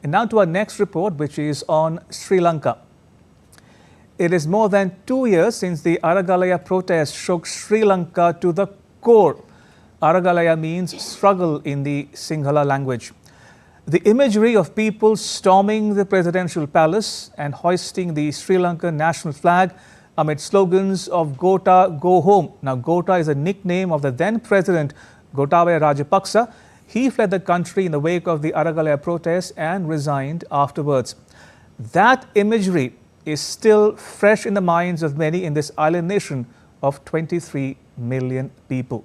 And now to our next report, which is on Sri Lanka. It is more than 2 years since the Aragalaya protest shook Sri Lanka to the core. Aragalaya means struggle in the Sinhala language. The imagery of people storming the presidential palace and hoisting the Sri Lankan national flag amid slogans of Gota, go home. Now, Gota is a nickname of the then president Gotabaya Rajapaksa. He fled the country in the wake of the Aragalaya protests and resigned afterwards. That imagery is still fresh in the minds of many in this island nation of 23 million people.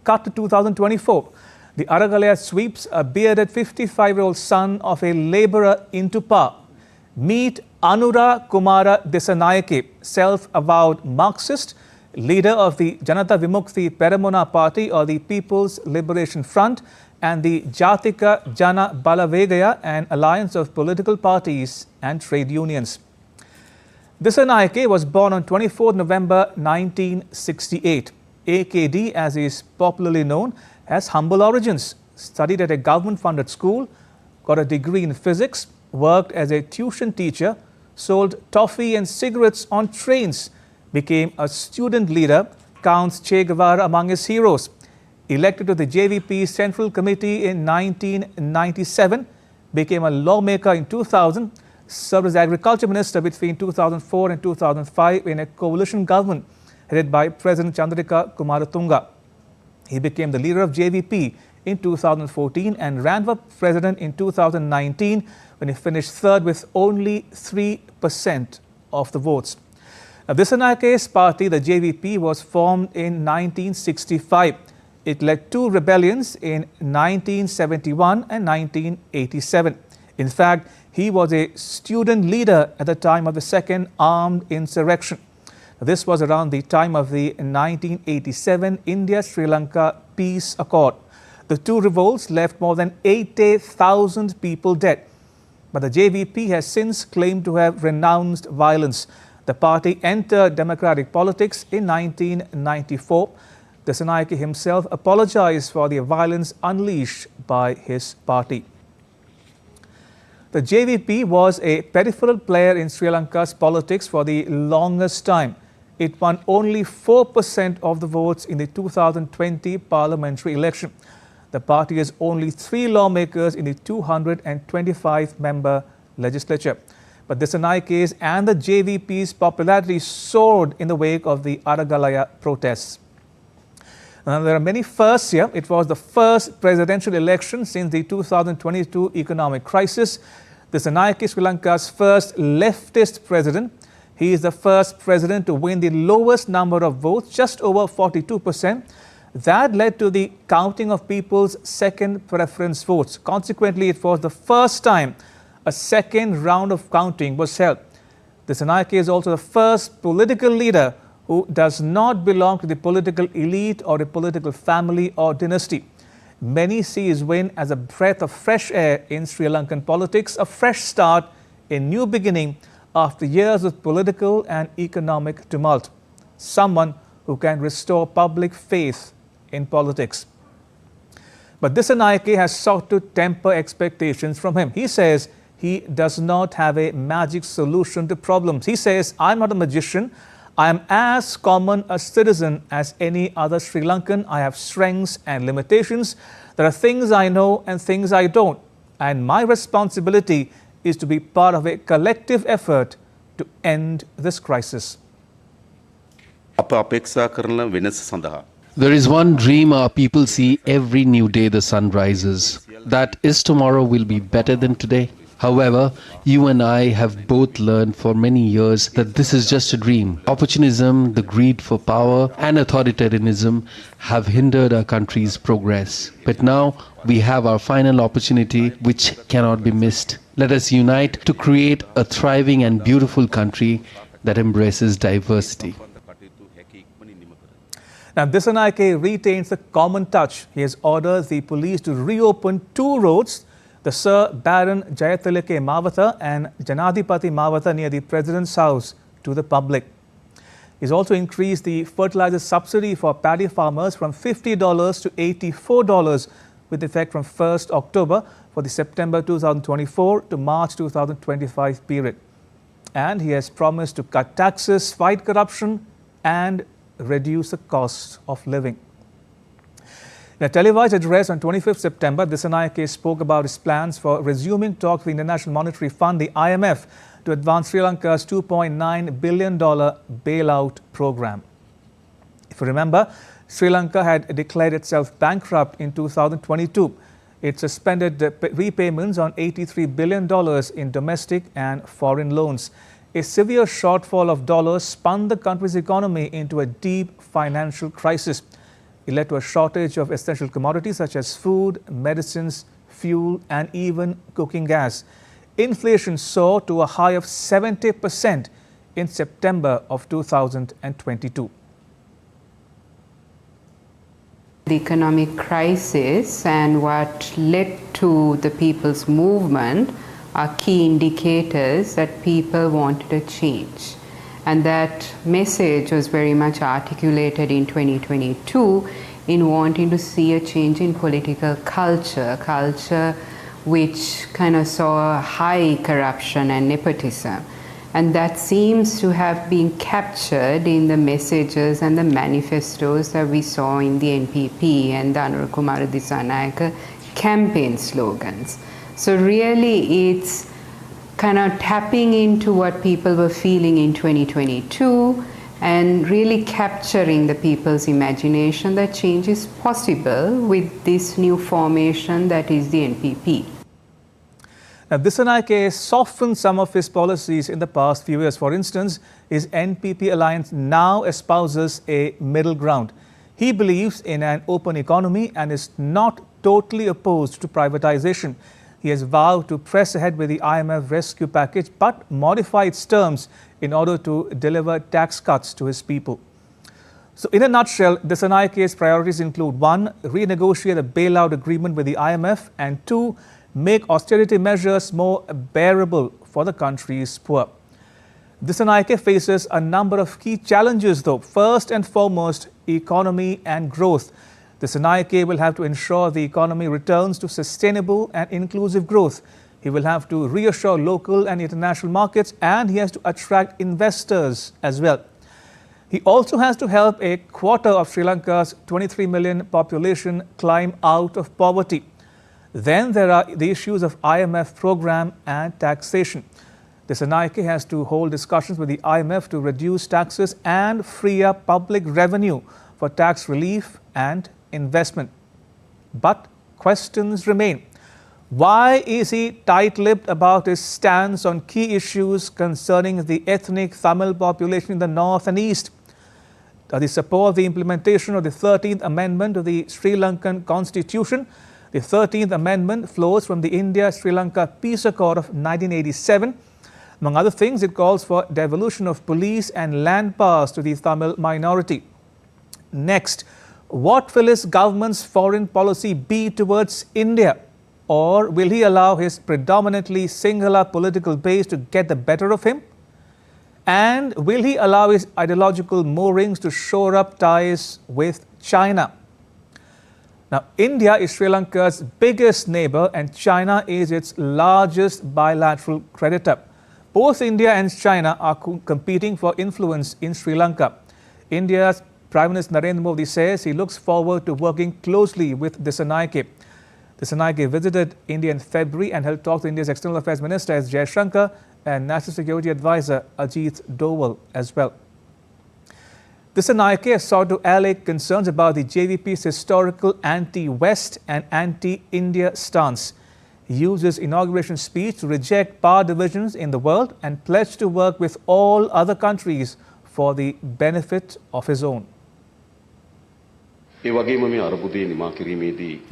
Cut to 2024. The Aragalaya sweeps a bearded 55-year-old son of a labourer into power. Meet Anura Kumara Dissanayake, self-avowed Marxist, leader of the Janata Vimukthi Peramuna Party or the People's Liberation Front, and the Jatika Jana Balavegaya, an alliance of political parties and trade unions. Dissanayake was born on 24 November 1968. A.K.D, as he is popularly known, has humble origins, studied at a government-funded school, got a degree in physics, worked as a tuition teacher, sold toffee and cigarettes on trains, became a student leader, counts Che Guevara among his heroes, elected to the J.V.P Central Committee in 1997, became a lawmaker in 2000, served as Agriculture Minister between 2004 and 2005 in a coalition government headed by President Chandrika Kumaratunga. He became the leader of J.V.P in 2014 and ran for president in 2019 when he finished third with only 3% of the votes. Now, Dissanayake's party, the J.V.P, was formed in 1965. It led two rebellions in 1971 and 1987. In fact, he was a student leader at the time of the second armed insurrection. This was around the time of the 1987 India-Sri Lanka Peace Accord. The two revolts left more than 80,000 people dead. But the J.V.P has since claimed to have renounced violence. The party entered democratic politics in 1994. Dissanayake himself apologized for the violence unleashed by his party. The J.V.P was a peripheral player in Sri Lanka's politics for the longest time. It won only 4% of the votes in the 2020 parliamentary election. The party has only 3 lawmakers in the 225-member legislature. But Dissanayake's and the J.V.P's popularity soared in the wake of the Aragalaya protests. Now, there are many firsts here. It was the first presidential election since the 2022 economic crisis. Dissanayake is Sri Lanka's first leftist president. He is the first president to win the lowest number of votes, just over 42%. That led to the counting of people's second preference votes. Consequently, it was the first time a second round of counting was held. Dissanayake is also the first political leader who does not belong to the political elite or a political family or dynasty. Many see his win as a breath of fresh air in Sri Lankan politics, a fresh start, a new beginning after years of political and economic tumult. Someone who can restore public faith in politics. But Dissanayake has sought to temper expectations from him. He says he does not have a magic solution to problems. He says, I'm not a magician. I am as common a citizen as any other Sri Lankan. I have strengths and limitations. There are things I know and things I don't. And my responsibility is to be part of a collective effort to end this crisis. There is one dream our people see every new day the sun rises. That is tomorrow will be better than today. However, you and I have both learned for many years that this is just a dream. Opportunism, the greed for power, and authoritarianism have hindered our country's progress. But now we have our final opportunity, which cannot be missed. Let us unite to create a thriving and beautiful country that embraces diversity. Now, Dissanayake retains the common touch. He has ordered the police to reopen 2 roads, the Sir Baron Jayatilake Mawatha and Janadipati Mawatha near the President's house, to the public. He's also increased the fertilizer subsidy for paddy farmers from $50 to $84 with effect from 1st October for the September 2024 to March 2025 period. And he has promised to cut taxes, fight corruption and reduce the cost of living. In a televised address on 25th September, Dissanayake spoke about his plans for resuming talks with the International Monetary Fund, the IMF, to advance Sri Lanka's $2.9 billion bailout program. If you remember, Sri Lanka had declared itself bankrupt in 2022. It suspended repayments on $83 billion in domestic and foreign loans. A severe shortfall of dollars spun the country's economy into a deep financial crisis. It led to a shortage of essential commodities such as food, medicines, fuel, and even cooking gas. Inflation soared to a high of 70% in September of 2022. The economic crisis and what led to the people's movement are key indicators that people wanted a change. And that message was very much articulated in 2022 in wanting to see a change in political culture which kind of saw high corruption and nepotism. And that seems to have been captured in the messages and the manifestos that we saw in the NPP and the Anura Kumara Dissanayake campaign slogans. So really it's kind of tapping into what people were feeling in 2022 and really capturing the people's imagination that change is possible with this new formation that is the NPP. Now, Dissanayake softened some of his policies in the past few years. For instance, his NPP alliance now espouses a middle ground. He believes in an open economy and is not totally opposed to privatization. He has vowed to press ahead with the IMF rescue package but modify its terms in order to deliver tax cuts to his people. So in a nutshell, Dissanayake's priorities include 1. Renegotiate a bailout agreement with the IMF and 2. Make austerity measures more bearable for the country's poor. Dissanayake faces a number of key challenges though. First and foremost, economy and growth. Dissanayake will have to ensure the economy returns to sustainable and inclusive growth. He will have to reassure local and international markets and he has to attract investors as well. He also has to help a quarter of Sri Lanka's 23 million population climb out of poverty. Then there are the issues of IMF program and taxation. Dissanayake has to hold discussions with the IMF to reduce taxes and free up public revenue for tax relief and investment. But questions remain. Why is he tight-lipped about his stance on key issues concerning the ethnic Tamil population in the north and east? Does he support the implementation of the 13th Amendment to the Sri Lankan Constitution? The 13th Amendment flows from the India-Sri Lanka Peace Accord of 1987. Among other things, it calls for devolution of police and land powers to the Tamil minority. Next, what will his government's foreign policy be towards India? Or will he allow his predominantly Sinhala political base to get the better of him? And will he allow his ideological moorings to shore up ties with China? Now, India is Sri Lanka's biggest neighbor and China is its largest bilateral creditor. Both India and China are competing for influence in Sri Lanka. India's Prime Minister Narendra Modi says he looks forward to working closely with Dissanayake. Dissanayake visited India in February and held talks with India's External Affairs Minister S. Jaishankar and National Security Advisor Ajit Doval as well. Dissanayake has sought to allay concerns about the J.V.P's historical anti-West and anti-India stance. He used his inauguration speech to reject power divisions in the world and pledged to work with all other countries for the benefit of his own.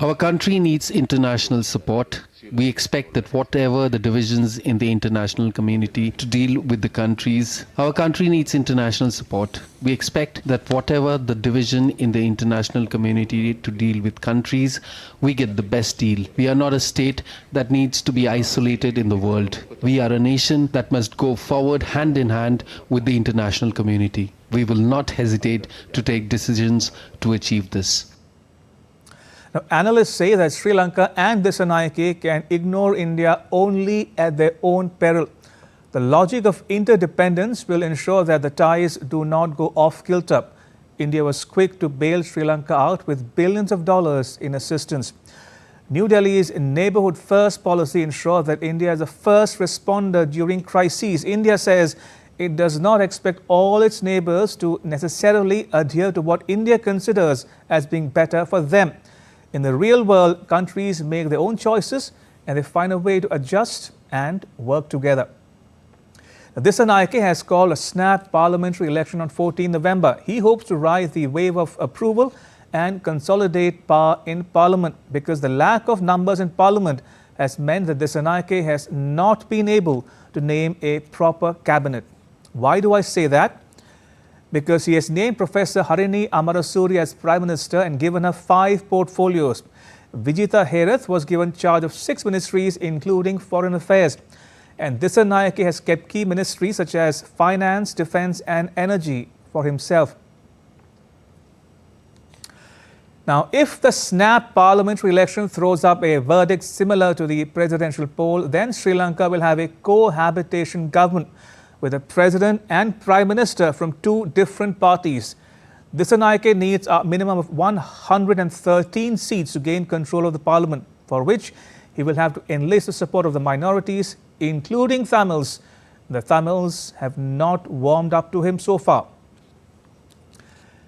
Our country needs international support. We expect that whatever the divisions in the international community to deal with the countries, our country needs international support. We expect that whatever the division in the international community to deal with countries, we get the best deal. We are not a state that needs to be isolated in the world. We are a nation that must go forward hand in hand with the international community. We will not hesitate to take decisions to achieve this. Now, analysts say that Sri Lanka and Dissanayake can ignore India only at their own peril. The logic of interdependence will ensure that the ties do not go off kilter. India was quick to bail Sri Lanka out with billions of dollars in assistance. New Delhi's neighborhood first policy ensures that India is the first responder during crises. India says it does not expect all its neighbors to necessarily adhere to what India considers as being better for them. In the real world, countries make their own choices and they find a way to adjust and work together. Dissanayake has called a snap parliamentary election on 14 November. He hopes to ride the wave of approval and consolidate power in parliament because the lack of numbers in parliament has meant that Dissanayake has not been able to name a proper cabinet. Why do I say that? Because he has named Professor Harini Amarasuri as Prime Minister and given her 5 portfolios. Vijitha Herath was given charge of 6 ministries including Foreign Affairs. And Dissanayake has kept key ministries such as Finance, Defence and Energy for himself. Now, if the snap parliamentary election throws up a verdict similar to the presidential poll, then Sri Lanka will have a cohabitation government with a president and prime minister from 2 different parties. Dissanayake needs a minimum of 113 seats to gain control of the parliament, for which he will have to enlist the support of the minorities, including Tamils. The Tamils have not warmed up to him so far.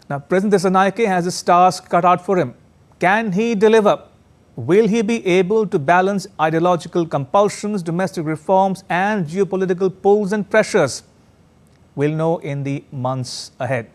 Now, President Dissanayake has his task cut out for him. Can he deliver? Will he be able to balance ideological compulsions, domestic reforms and geopolitical pulls and pressures? We'll know in the months ahead.